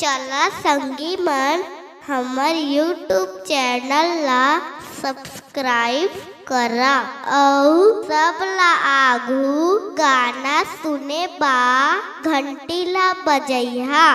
चला संगी मन हमर यूट्यूब चैनल ला सब्सक्राइब करा अउ सब ला आघू गाना सुने बा घंटी ला बजैहा।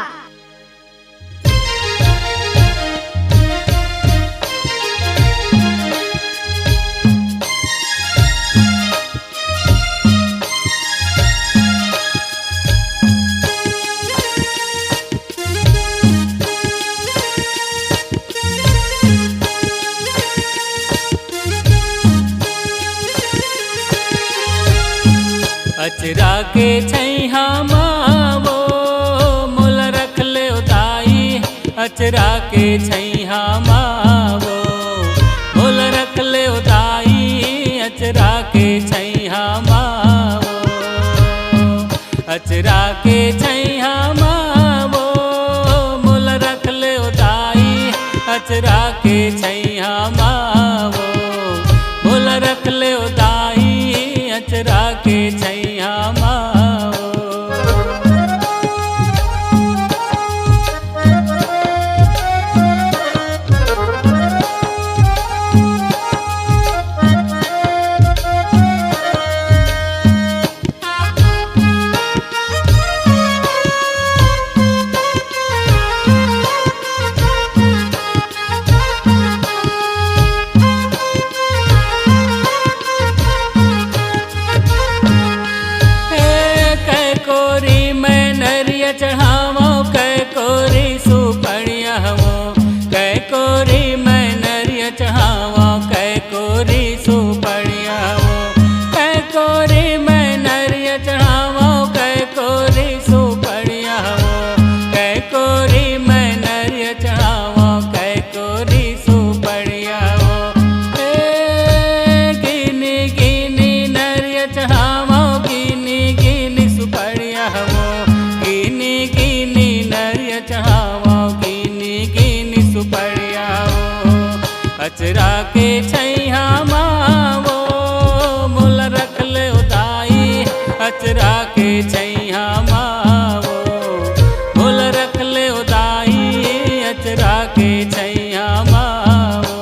अचरा के छैहा मावो मोल रख ले उदाई। अचरा के छैहा मावो मोल रख ले उदाई। अचरा के छैहा मावो अचरा के छैहा मावो मोल रख ले उदाई। अचरा के छैहा मावो मोल रख ले उदाई। अचरा के छैहा मावो चढ़ावो कै कोरी सुपड़िया हो। कै कोरी मैं नरिया चढ़ावो कै कोरी सुपड़िया हो। कै कोरी मैं नरिया चढ़ावो कै कोरी सुपड़िया हो। कै कोरी मैं नरिया चढ़ावो कै कोरी सुपड़िया हो। गिनी गिनी नरिया चढ़ावो गिनी गिनी सुपड़िया हो। गिनी गिनी नरिया चढ़ावो गिनी गिनी सुपड़िया हो। अचरा के छैहा मावो मोल रख ले उदाई। अचरा के छैहा मावो मोल रख ले उदाई। अचरा के छैहा मावो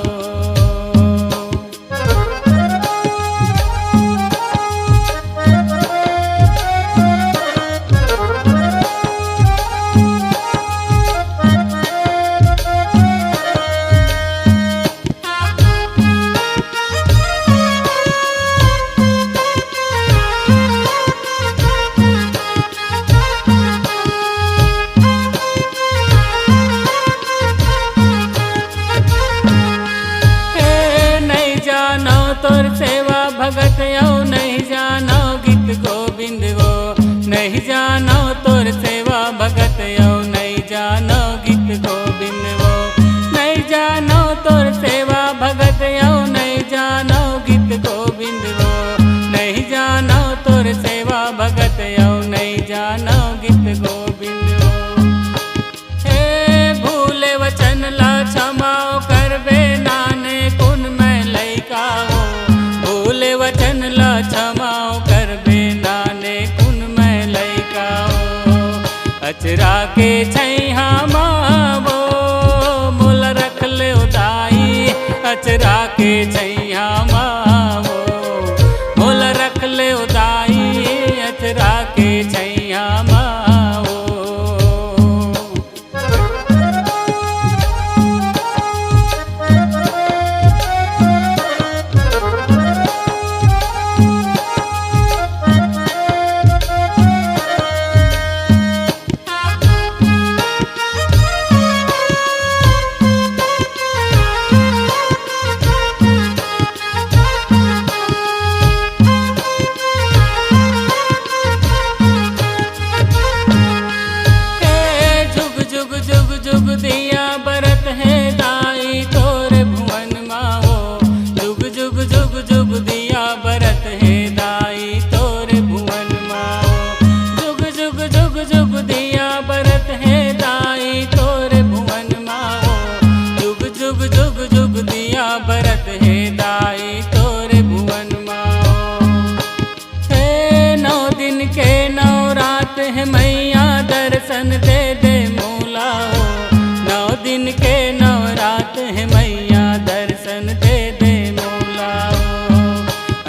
दिन के नवरात है मैया दर्शन दे दे मोला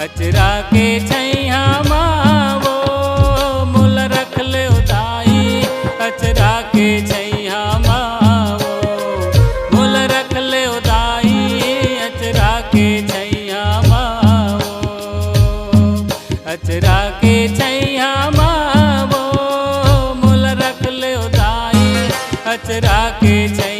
अचरा के छैया मावो मोल रख ले उदाई अचरा के छैया मावो मोल रख ले उदाई अचरा के छैया मावो अचरा के छैया मावो मोल रख ले उदाई अचरा के छैया